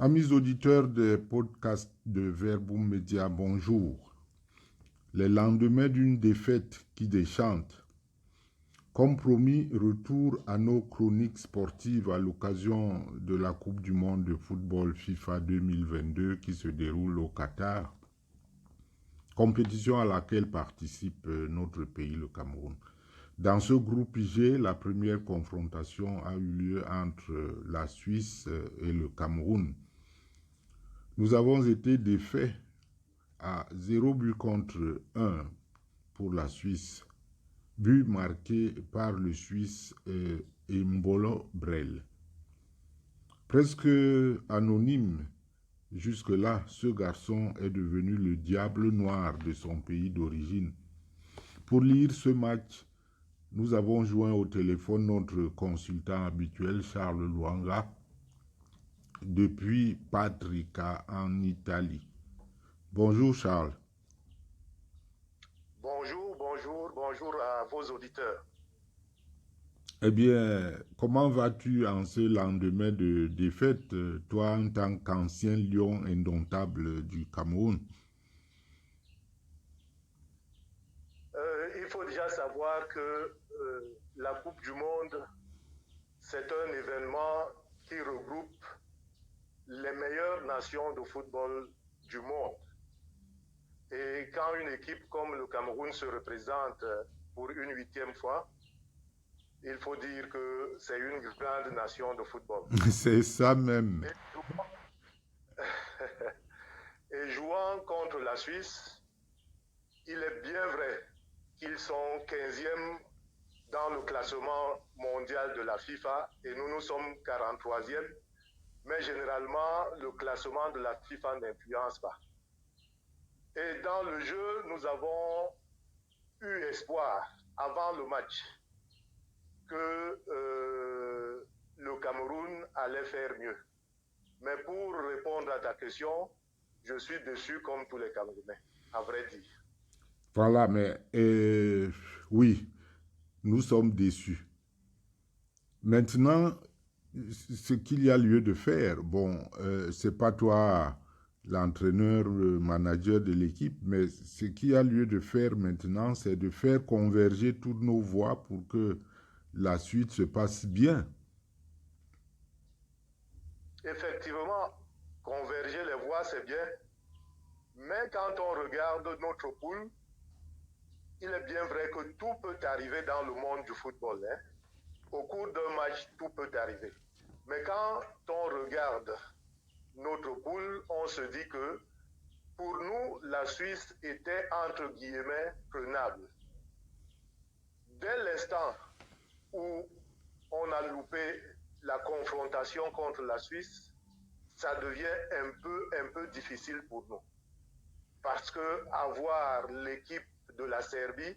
Amis auditeurs des podcasts de Verbum Média, bonjour. Les lendemains d'une défaite qui déchante. Comme promis, retour à nos chroniques sportives à l'occasion de la Coupe du monde de football FIFA 2022 qui se déroule au Qatar. Compétition à laquelle participe notre pays, le Cameroun. Dans ce groupe G, la première confrontation a eu lieu entre la Suisse et le Cameroun. Nous avons été défaits à 0 but contre 1 pour la Suisse. But marqué par le Suisse Mbolo Brel. Presque anonyme, jusque-là, ce garçon est devenu le diable noir de son pays d'origine. Pour lire ce match, nous avons joint au téléphone notre consultant habituel, Charles Luanga, depuis Patrica en Italie. Bonjour Charles. Bonjour à vos auditeurs. Eh bien, comment vas-tu en ce lendemain de défaite, toi en tant qu'ancien lion indomptable du Cameroun? Il faut déjà savoir que la Coupe du Monde, c'est un événement qui regroupe les meilleures nations de football du monde. Et quand une équipe comme le Cameroun se représente pour une 8e fois, il faut dire que c'est une grande nation de football. C'est ça même. Et jouant contre la Suisse, il est bien vrai qu'ils sont 15e dans le classement mondial de la FIFA et nous sommes 43e, mais généralement le classement de la FIFA n'influence pas. Et dans le jeu, nous avons eu espoir avant le match que le Cameroun allait faire mieux. Mais pour répondre à ta question, je suis déçu comme tous les Camerounais, à vrai dire. Voilà, mais oui, nous sommes déçus. Maintenant, ce qu'il y a lieu de faire, bon, c'est pas toi l'entraîneur, le manager de l'équipe, mais ce qu'il y a lieu de faire maintenant, c'est de faire converger toutes nos voix pour que la suite se passe bien. Effectivement, converger les voix, c'est bien, mais quand on regarde notre poule, il est bien vrai que tout peut arriver dans le monde du football. Hein? Au cours d'un match, tout peut arriver. Mais quand on regarde notre poule, on se dit que pour nous, la Suisse était entre guillemets prenable. Dès l'instant où on a loupé la confrontation contre la Suisse, ça devient un peu difficile pour nous. Parce que avoir l'équipe de la Serbie,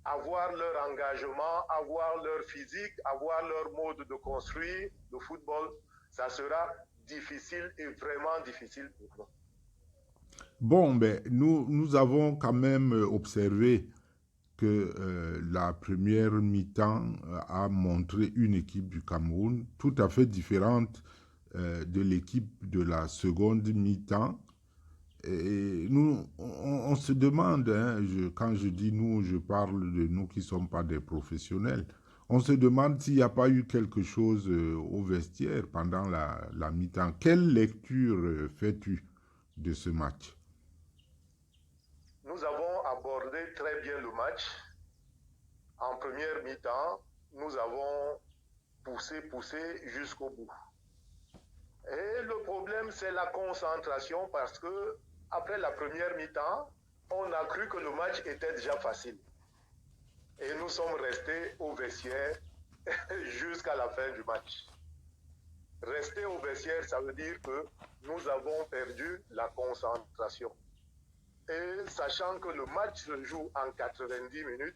avoir leur engagement, avoir leur physique, avoir leur mode de construire le football, ça sera difficile et vraiment difficile pour nous. Bon, ben, nous avons quand même observé que la première mi-temps a montré une équipe du Cameroun tout à fait différente de l'équipe de la seconde mi-temps. Et nous, on se demande, hein, quand je dis nous, je parle de nous qui ne sommes pas des professionnels, on se demande s'il n'y a pas eu quelque chose au vestiaire pendant la mi-temps. Quelle lecture fais-tu de ce match? Nous avons abordé très bien le match. En première mi-temps, nous avons poussé jusqu'au bout. Et le problème, c'est la concentration parce que après la première mi-temps, on a cru que le match était déjà facile. Et nous sommes restés au vestiaire jusqu'à la fin du match. Rester au vestiaire, ça veut dire que nous avons perdu la concentration. Et sachant que le match se joue en 90 minutes,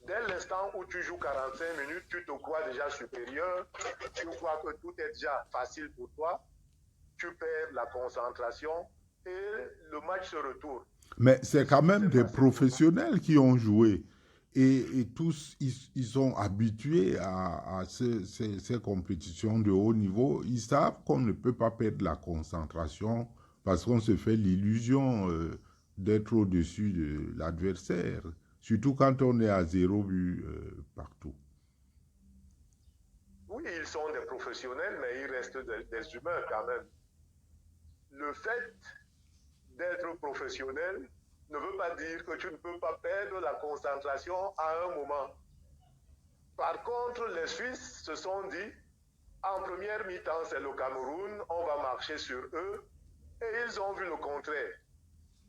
dès l'instant où tu joues 45 minutes, tu te crois déjà supérieur, tu crois que tout est déjà facile pour toi, tu perds la concentration et le match se retourne. Mais c'est quand même des professionnels qui ont joué. Et tous, ils sont habitués à ces compétitions de haut niveau. Ils savent qu'on ne peut pas perdre la concentration parce qu'on se fait l'illusion d'être au-dessus de l'adversaire. Surtout quand on est à 0 but partout. Oui, ils sont des professionnels, mais ils restent des humains quand même. Le fait d'être professionnel ne veut pas dire que tu ne peux pas perdre la concentration à un moment. Par contre, les Suisses se sont dit, en première mi-temps, c'est le Cameroun, on va marcher sur eux, et ils ont vu le contraire.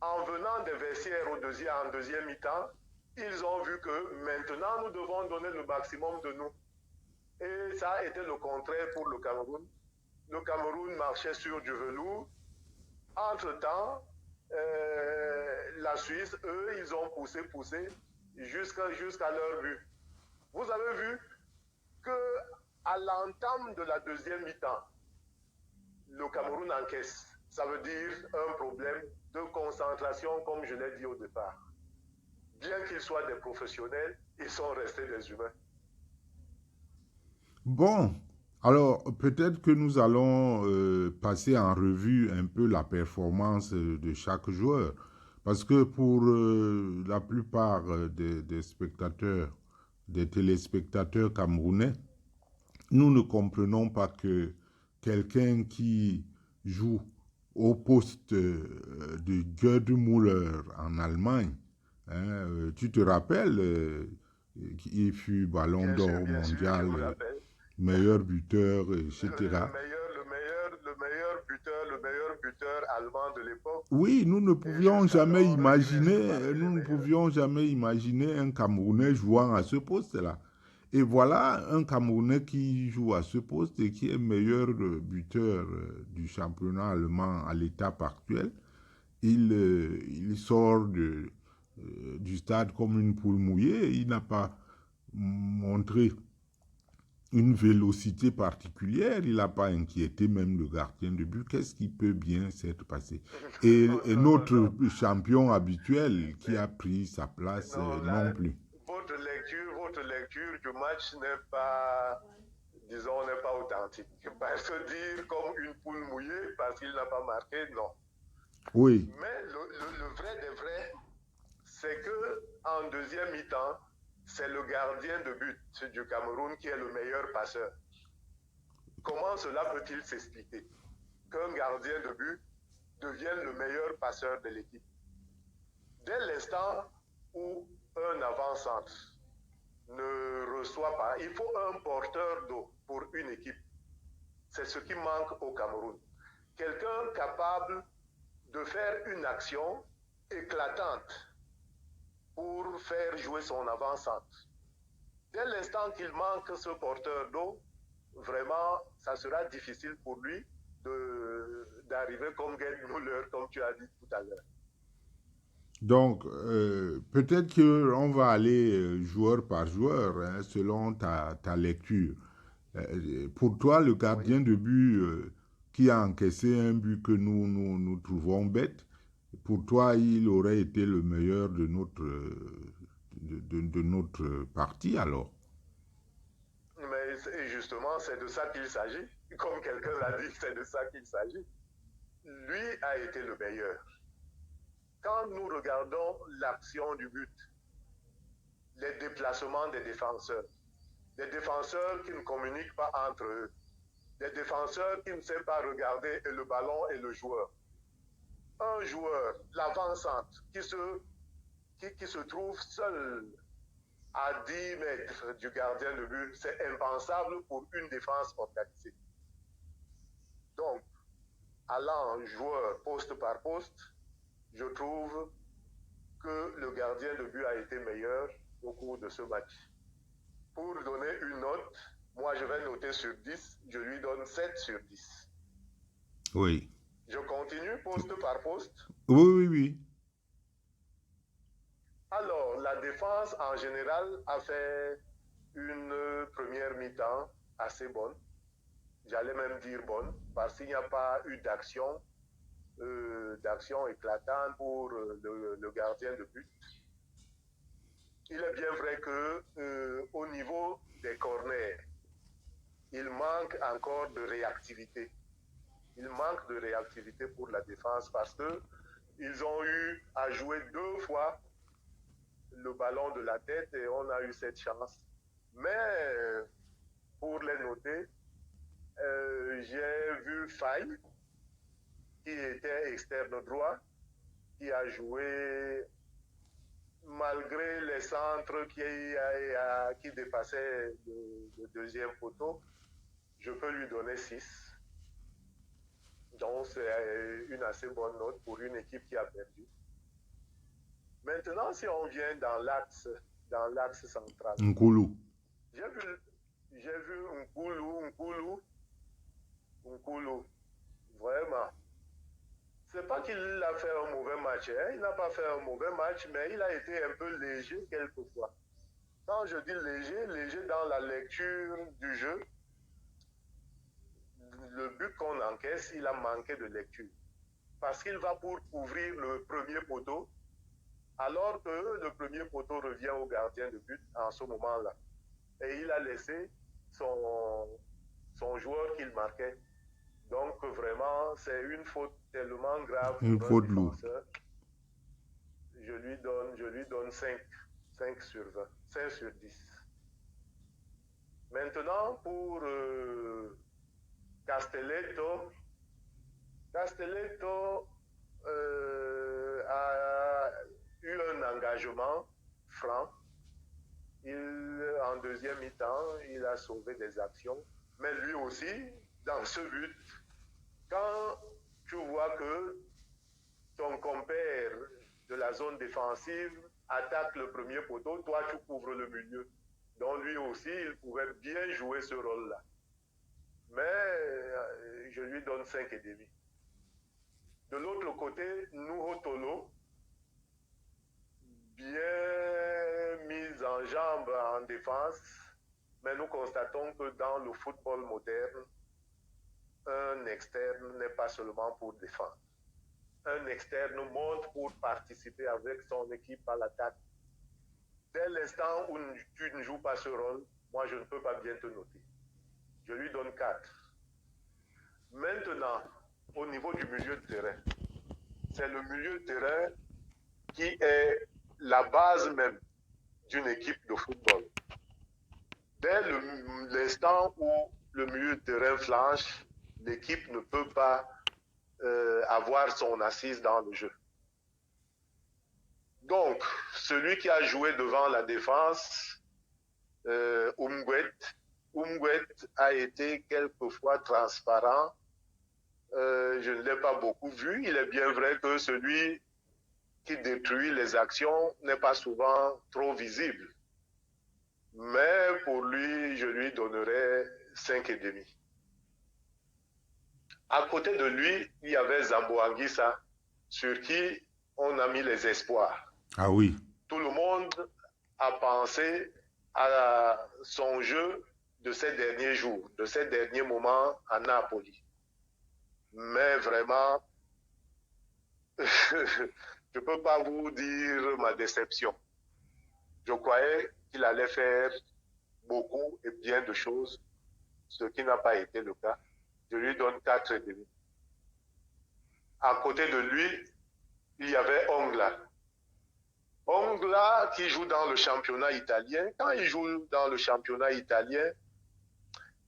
En venant des vestiaires en deuxième mi-temps, ils ont vu que maintenant, nous devons donner le maximum de nous. Et ça a été le contraire pour le Cameroun. Le Cameroun marchait sur du velours. Entre-temps, la Suisse, eux, ils ont poussé jusqu'à leur but. Vous avez vu que à l'entame de la deuxième mi-temps, le Cameroun encaisse. Ça veut dire un problème de concentration, comme je l'ai dit au départ. Bien qu'ils soient des professionnels, ils sont restés des humains. Bon, alors peut-être que nous allons passer en revue un peu la performance de chaque joueur. Parce que pour la plupart des spectateurs, des téléspectateurs camerounais, nous ne comprenons pas que quelqu'un qui joue au poste de Gerd Müller en Allemagne, hein, tu te rappelles, il fut ballon d'or Bien sûr, je mondial, me rappelle. meilleur buteur, etc. Le meilleur buteur allemand de l'époque. Oui, nous ne Et pouvions jamais jusqu'alors, il imaginer, reste parmi les nous ne meilleurs. pouvions jamais imaginer un Camerounais jouant à ce poste-là. Et voilà un Camerounais qui joue à ce poste et qui est meilleur buteur du championnat allemand à l'étape actuelle. Il sort du stade comme une poule mouillée. Il n'a pas montré une vélocité particulière. Il n'a pas inquiété même le gardien de but. Qu'est-ce qui peut bien s'être passé? Et notre champion habituel qui a pris sa place Non, non plus. votre lecture du match n'est pas, disons, n'est pas authentique. Parce que dire comme une poule mouillée parce qu'il n'a pas marqué, non. Oui. Mais le vrai des vrais, c'est que en deuxième mi-temps, c'est le gardien de but du Cameroun qui est le meilleur passeur. Comment cela peut-il s'expliquer qu'un gardien de but devienne le meilleur passeur de l'équipe? Dès l'instant où un avant-centre ne reçoit pas, il faut un porteur d'eau pour une équipe. C'est ce qui manque au Cameroun. Quelqu'un capable de faire une action éclatante pour faire jouer son avant-centre. Dès l'instant qu'il manque ce porteur d'eau, vraiment, ça sera difficile pour lui d'arriver comme Gerd Müller, comme tu as dit tout à l'heure. Donc, peut-être qu'on va aller joueur par joueur, hein, selon ta lecture. Pour toi, le gardien de but qui a encaissé un but que nous trouvons bête, pour toi, il aurait été le meilleur de notre partie alors? Mais justement, c'est de ça qu'il s'agit. Comme quelqu'un l'a dit, c'est de ça qu'il s'agit. Lui a été le meilleur. Quand nous regardons l'action du but, les déplacements des défenseurs qui ne communiquent pas entre eux, des défenseurs qui ne savent pas regarder le ballon et le joueur. Un joueur, l'avant-centre, qui se trouve seul à 10 mètres du gardien de but, c'est impensable pour une défense organisée. Donc, allant joueur poste par poste, je trouve que le gardien de but a été meilleur au cours de ce match. Pour donner une note, moi je vais noter sur 10, je lui donne 7 sur 10. Oui. Je continue poste par poste. Oui. Alors, la défense en général a fait une première mi-temps assez bonne. J'allais même dire bonne, parce qu'il n'y a pas eu d'action éclatante pour le gardien de but. il est bien vrai que au niveau des corners, il manque encore de réactivité. Il manque de réactivité pour la défense parce qu'ils ont eu à jouer 2 fois le ballon de la tête et on a eu cette chance. Mais pour les noter, j'ai vu Faye, qui était externe droit, qui a joué malgré les centres qui dépassaient le deuxième poteau. Je peux lui donner 6. Donc c'est une assez bonne note pour une équipe qui a perdu. Maintenant, si on vient dans l'axe central. Nkulu. J'ai vu Nkulu. Vraiment. C'est pas qu'il a fait un mauvais match. Hein? Il n'a pas fait un mauvais match, mais il a été un peu léger quelquefois. Quand je dis léger dans la lecture du jeu, le but qu'on encaisse, il a manqué de lecture. Parce qu'il va pour couvrir le premier poteau, alors que le premier poteau revient au gardien de but en ce moment-là. Et il a laissé son joueur qu'il marquait. Donc vraiment, c'est une faute tellement grave Une pour faute un lourde. défenseur. Je lui donne 5 sur 20, 5 sur 10. Maintenant, pour Castelletto a eu un engagement franc. En deuxième mi-temps, il a sauvé des actions. Mais lui aussi, dans ce but, quand tu vois que ton compère de la zone défensive attaque le premier poteau, toi tu couvres le milieu. Donc lui aussi, il pouvait bien jouer ce rôle-là. Mais je lui donne 5,5. De l'autre côté, Nuhu Tolo, bien mis en jambe en défense, mais nous constatons que dans le football moderne, un externe n'est pas seulement pour défendre. Un externe monte pour participer avec son équipe à l'attaque. Dès l'instant où tu ne joues pas ce rôle, moi je ne peux pas bien te noter. Je lui donne 4. Maintenant, au niveau du milieu de terrain, c'est le milieu de terrain qui est la base même d'une équipe de football. Dès l'instant où le milieu de terrain flanche, l'équipe ne peut pas avoir son assise dans le jeu. Donc, celui qui a joué devant la défense, Umguet a été quelquefois transparent. Je ne l'ai pas beaucoup vu. Il est bien vrai que celui qui détruit les actions n'est pas souvent trop visible. Mais pour lui, je lui donnerais 5,5. À côté de lui, il y avait Zambo Anguissa, sur qui on a mis les espoirs. Ah oui. Tout le monde a pensé à son jeu de ces derniers jours, de ces derniers moments à Napoli. Mais vraiment, je ne peux pas vous dire ma déception. Je croyais qu'il allait faire beaucoup et bien de choses, ce qui n'a pas été le cas. Je lui donne 4,5. À côté de lui, il y avait Ongla. Ongla qui joue dans le championnat italien. Quand il joue dans le championnat italien,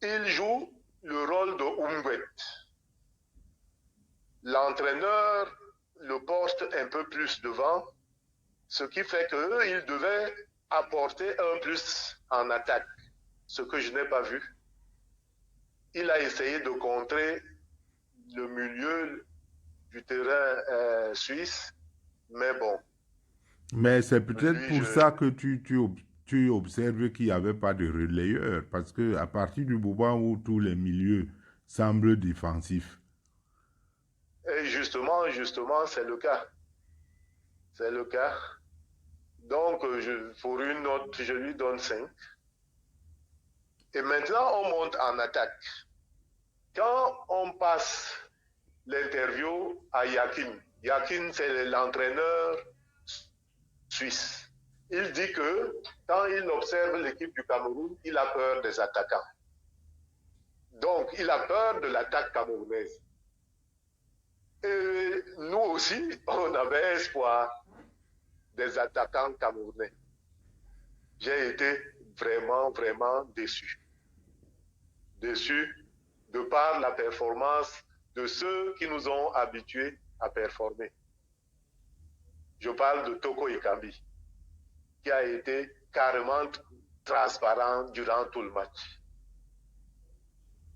il joue le rôle de Umguet. L'entraîneur le porte un peu plus devant, ce qui fait qu'il devait apporter un plus en attaque, ce que je n'ai pas vu. Il a essayé de contrer le milieu du terrain suisse, mais bon. Mais c'est peut-être pour ça que tu observes qu'il n'y avait pas de relayeur, parce que à partir du moment où tous les milieux semblent défensifs. Et justement, c'est le cas. C'est le cas. Donc, pour une note, je lui donne 5. Et maintenant, on monte en attaque. Quand on passe l'interview à Yakin, Yakin, c'est l'entraîneur suisse. il dit que quand il observe l'équipe du Cameroun, il a peur des attaquants. Donc, il a peur de l'attaque camerounaise. Et nous aussi, on avait espoir des attaquants camerounais. J'ai été vraiment, vraiment déçu. Déçu de par la performance de ceux qui nous ont habitués à performer. Je parle de Toko Ekambi, qui a été carrément transparent durant tout le match.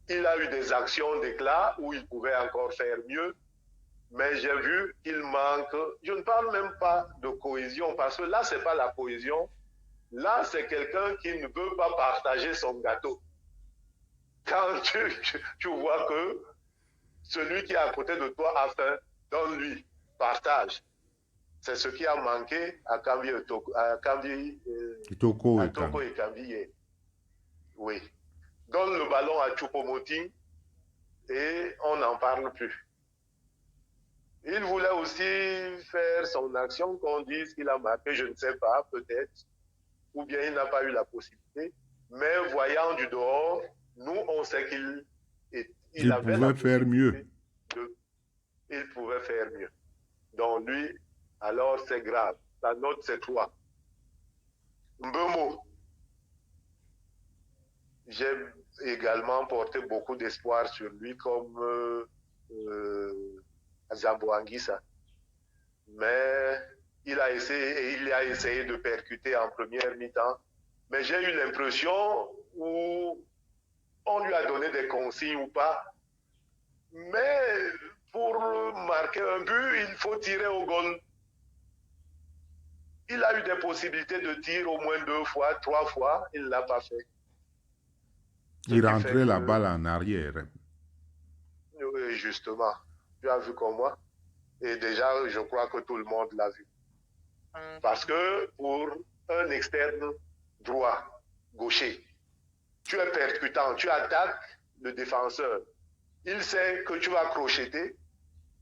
Il a eu des actions d'éclat où il pouvait encore faire mieux, mais j'ai vu qu'il manque, je ne parle même pas de cohésion, parce que là, ce n'est pas la cohésion, là, c'est quelqu'un qui ne veut pas partager son gâteau. Quand tu vois que celui qui est à côté de toi a faim, donne-lui, partage. C'est ce qui a manqué à Toko Ekambi. Oui. Donne le ballon à Choupo-Moting et on n'en parle plus. Il voulait aussi faire son action, qu'on dise qu'il a marqué, je ne sais pas, peut-être, ou bien il n'a pas eu la possibilité. Mais voyant du dehors, nous, on sait qu'il avait pouvait faire mieux. Il pouvait faire mieux. Donc lui, alors c'est grave. La note, c'est 3. Mbeumo. J'ai également porté beaucoup d'espoir sur lui comme Zambo Anguissa. Mais il a essayé de percuter en première mi-temps. Mais j'ai eu l'impression où on lui a donné des consignes ou pas. Mais pour marquer un but, il faut tirer au goal. Il a eu des possibilités de tir au moins 2 fois, 3 fois, il ne l'a pas fait. Il rentrait la balle en arrière. Oui, justement. Tu as vu comme moi. Et déjà, je crois que tout le monde l'a vu. Parce que pour un externe droit, gaucher, tu es percutant, tu attaques le défenseur. Il sait que tu vas crocheter.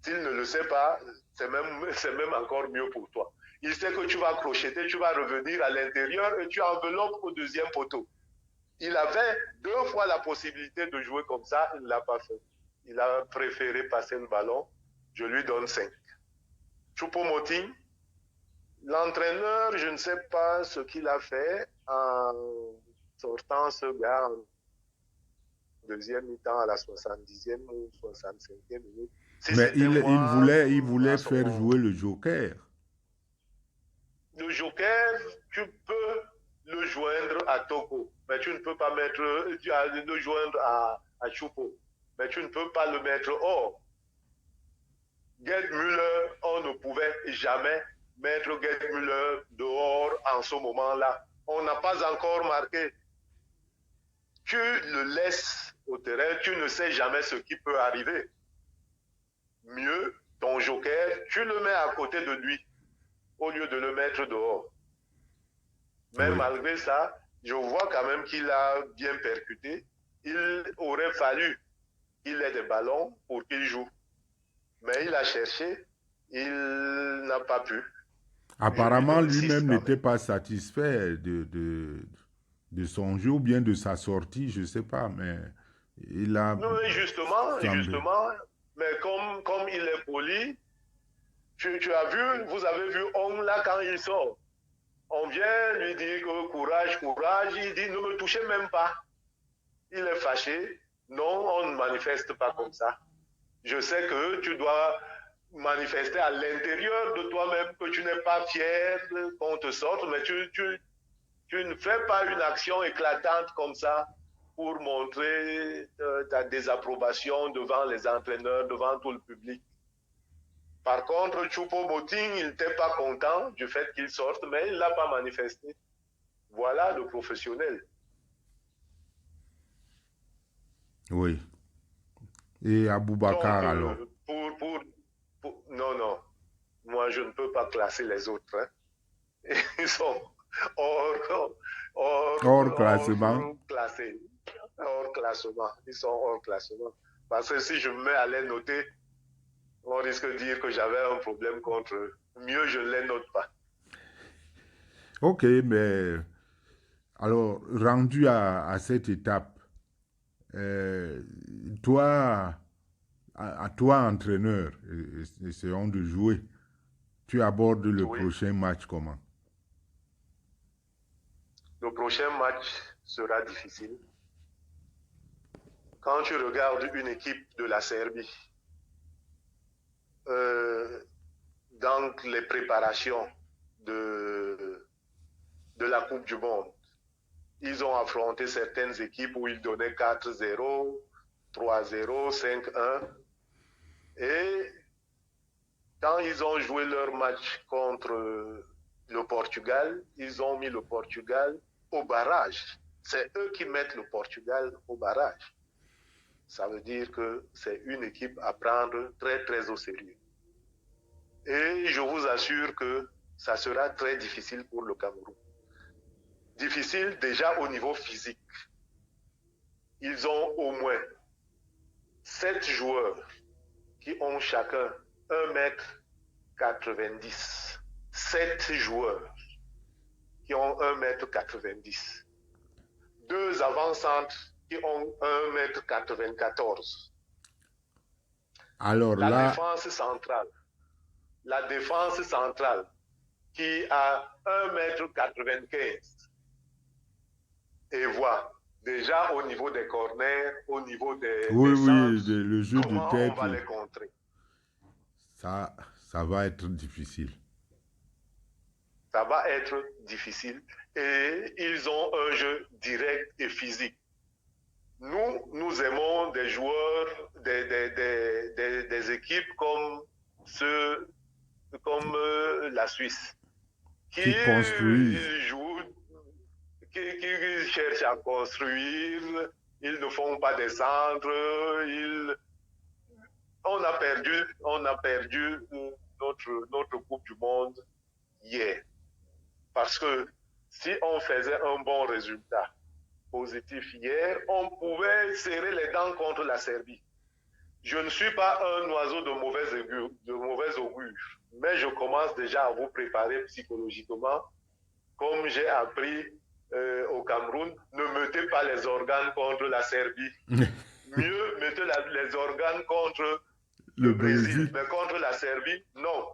S'il ne le sait pas, c'est même encore mieux pour toi. Il sait que tu vas crocheter, tu vas revenir à l'intérieur et tu enveloppes au deuxième poteau. Il avait 2 fois la possibilité de jouer comme ça, il ne l'a pas fait. Il a préféré passer le ballon. Je lui donne 5. Choupo-Moting, l'entraîneur, je ne sais pas ce qu'il a fait en sortant ce gars en deuxième mi-temps à la 70e ou 65e minute. Si mais il voulait faire jouer le joker. Le joker, tu peux le joindre à Toko, mais tu ne peux pas le joindre à Choupo, mais tu ne peux pas le mettre hors. Gerd Müller, on ne pouvait jamais mettre Gerd Müller dehors en ce moment-là. On n'a pas encore marqué. Tu le laisses au terrain, tu ne sais jamais ce qui peut arriver. Mieux, ton joker, tu le mets à côté de lui, au lieu de le mettre dehors. Mais malgré ça, je vois quand même qu'il a bien percuté. Il aurait fallu qu'il ait des ballons pour qu'il joue. Mais il a cherché, il n'a pas pu. Apparemment, lui-même n'était pas satisfait de son jeu ou bien de sa sortie, je ne sais pas, mais il a... Non, mais justement, mais comme il est poli, tu as vu, vous avez vu on là quand il sort. On vient lui dire que courage, courage, il dit ne me touchez même pas. Il est fâché. Non, on ne manifeste pas comme ça. Je sais que tu dois manifester à l'intérieur de toi-même que tu n'es pas fier qu'on te sorte, mais tu ne fais pas une action éclatante comme ça pour montrer ta désapprobation devant les entraîneurs, devant tout le public. Par contre, Choupo-Moting, il n'était pas content du fait qu'il sorte, mais il ne l'a pas manifesté. Voilà le professionnel. Oui. Et Aboubacar, donc, alors non. Moi, je ne peux pas classer les autres. Hein. Ils sont hors classement. Hors classement. Ils sont hors classement. Parce que si je me mets à les noter, on risque de dire que j'avais un problème contre eux. Mieux, je ne les note pas. Ok, mais alors, rendu à cette étape, euh, toi, à toi, entraîneur, essayons de jouer, tu abordes le Oui, prochain match comment? le prochain match sera difficile. Quand tu regardes une équipe de la Serbie, euh, dans les préparations de la Coupe du Monde, ils ont affronté certaines équipes où ils donnaient 4-0, 3-0, 5-1. Et quand ils ont joué leur match contre le Portugal, ils ont mis le Portugal au barrage. C'est eux qui mettent le Portugal au barrage. Ça veut dire que c'est une équipe à prendre très, très au sérieux. Et je vous assure que ça sera très difficile pour le Cameroun. Difficile déjà au niveau physique. Ils ont au moins 7 joueurs qui ont chacun 1,90 m. 7 joueurs qui ont 1,90 m. Deux avant-centres qui ont 1,94 m. Alors La là, défense centrale. La défense centrale qui a 1,95 m. Et voilà, déjà au niveau des corners, au niveau oui, des oui, centres, le jeu de comment on tête, va les contrer? ça va être difficile. Ça va être difficile. Et ils ont un jeu direct et physique. Nous aimons des joueurs, des équipes comme la Suisse, qui Qui construisent. jouent, qui cherchent à construire, ils ne font pas des centres, on a perdu notre Coupe du Monde hier. Parce que si on faisait un bon résultat positif hier, on pouvait serrer les dents contre la Serbie. Je ne suis pas un oiseau de mauvais augure, mais je commence déjà à vous préparer psychologiquement. Comme j'ai appris au Cameroun, ne mettez pas les organes contre la Serbie. Mieux, mettez les organes contre Le le Brésil, Brésil. mais contre la Serbie, non.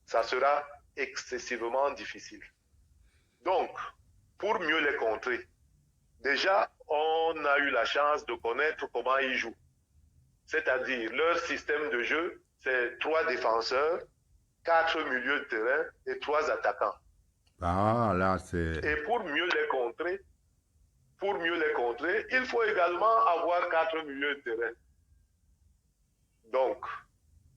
Ça sera excessivement difficile. Donc, pour mieux les contrer, déjà, on a eu la chance de connaître comment ils jouent. C'est-à-dire, leur système de jeu, c'est 3 défenseurs, 4 milieux de terrain et 3 attaquants. Ah, là, c'est... Et pour mieux les contrer, il faut également avoir 4 milieux de terrain. Donc,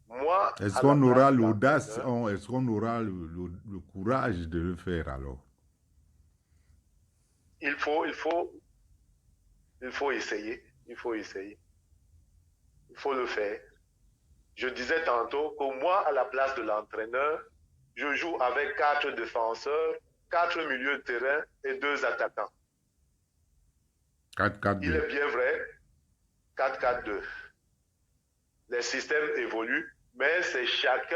moi, Est-ce à la qu'on place aura de l'audace, l'entraîneur, est-ce qu'on aura le courage de le faire alors? il faut essayer. Il faut essayer. Il faut le faire. Je disais tantôt que moi, à la place de l'entraîneur, je joue avec 4 défenseurs, 4 milieux de terrain et 2 attaquants. 4-4-2. Il est bien vrai, 4-4-2. Les systèmes évoluent, mais c'est chaque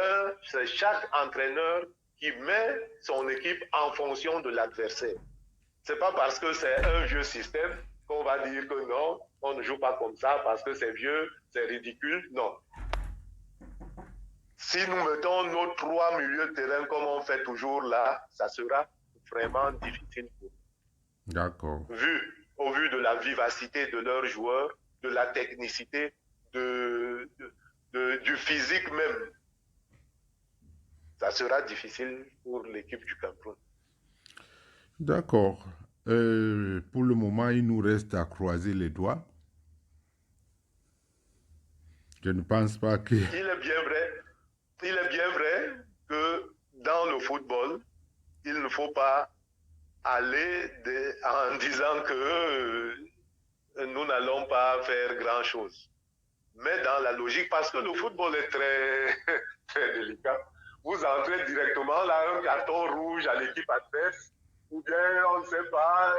entraîneur qui met son équipe en fonction de l'adversaire. C'est pas parce que c'est un vieux système qu'on va dire que non, on ne joue pas comme ça parce que c'est vieux, c'est ridicule. Non. Si nous mettons nos 3 milieux de terrain comme on fait toujours là, ça sera vraiment difficile pour nous. D'accord. Au vu de la vivacité de leurs joueurs, de la technicité, du physique même, ça sera difficile pour l'équipe du Cameroun. D'accord. Pour le moment, il nous reste à croiser les doigts. Je ne pense pas que... Il est bien vrai que dans le football, il ne faut pas aller en disant que nous n'allons pas faire grand-chose. Mais dans la logique, parce que le football est très, très délicat, vous entrez directement là, un carton rouge à l'équipe adverse, ou bien, on ne sait pas,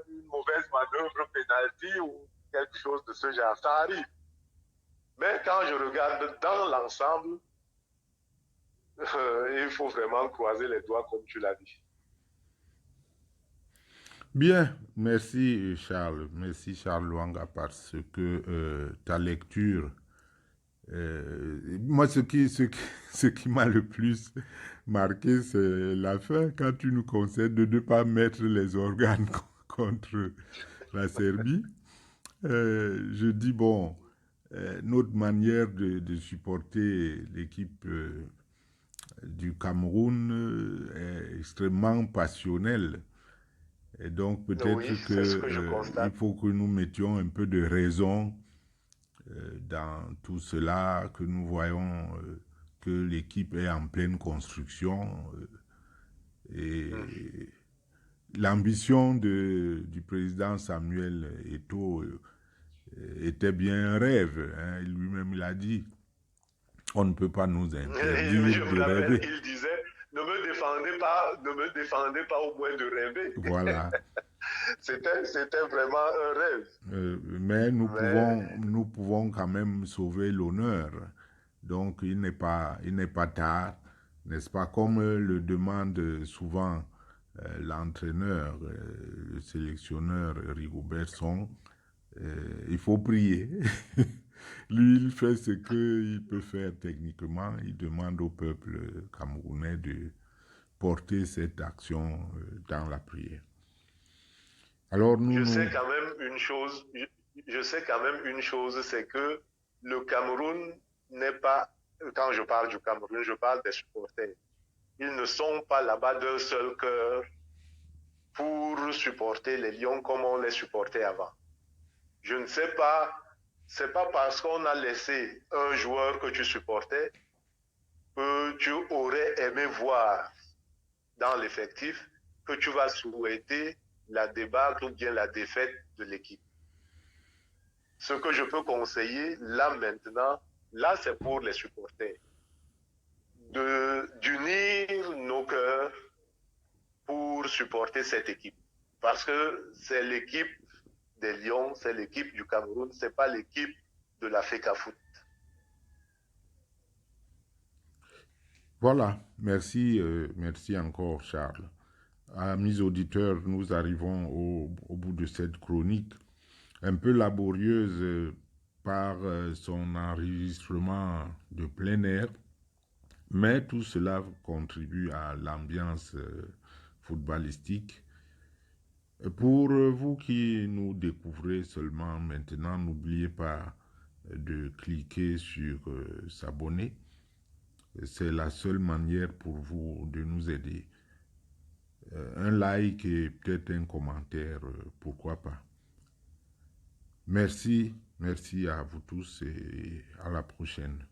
une mauvaise manœuvre, penalty ou quelque chose de ce genre. Ça arrive. Mais quand je regarde dans l'ensemble, il faut vraiment croiser les doigts comme tu l'as dit. Bien, merci Charles. Merci Charles Luanga parce que ta lecture, moi ce qui m'a le plus marqué, c'est la fin quand tu nous conseilles de ne pas mettre les organes contre la Serbie. Je dis, bon, notre manière de supporter l'équipe du Cameroun est extrêmement passionnelle. Et donc Oui, peut-être que c'est ce que je il constate. faut que nous mettions un peu de raison dans tout cela, que nous voyons que l'équipe est en pleine construction Hmm. et l'ambition du président Samuel Eto'o était bien un rêve. Hein. Lui-même, il a dit, on ne peut pas nous interdire Je me de rappelle, rêver. il disait, ne me défendez pas au point de rêver. Voilà. C'était vraiment un rêve. Mais Mais nous pouvons quand même sauver l'honneur. Donc, il n'est pas tard, n'est-ce pas, comme le demande souvent l'entraîneur, le sélectionneur Rigobert Song, il faut prier. Lui, il fait ce qu'il peut faire techniquement. Il demande au peuple camerounais de porter cette action dans la prière. Alors, je sais quand même une chose, je sais quand même une chose, c'est que le Cameroun n'est pas, quand je parle du Cameroun, je parle des supporters. Ils ne sont pas là-bas d'un seul cœur pour supporter les Lions comme on les supportait avant. Je ne sais pas, c'est pas parce qu'on a laissé un joueur que tu supportais que tu aurais aimé voir dans l'effectif que tu vas souhaiter la débâcle ou bien la défaite de l'équipe. Ce que je peux conseiller là maintenant, là c'est pour les supporters, d'unir nos cœurs pour supporter cette équipe. Parce que c'est l'équipe des Lions, c'est l'équipe du Cameroun, c'est pas l'équipe de la FECAFOOT. voilà, merci, merci encore Charles. Amis auditeurs, nous arrivons au bout de cette chronique un peu laborieuse par son enregistrement de plein air, mais tout cela contribue à l'ambiance footballistique. Pour vous qui nous découvrez seulement maintenant, n'oubliez pas de cliquer sur s'abonner. C'est la seule manière pour vous de nous aider. Un like et peut-être un commentaire, pourquoi pas. Merci, merci à vous tous et à la prochaine.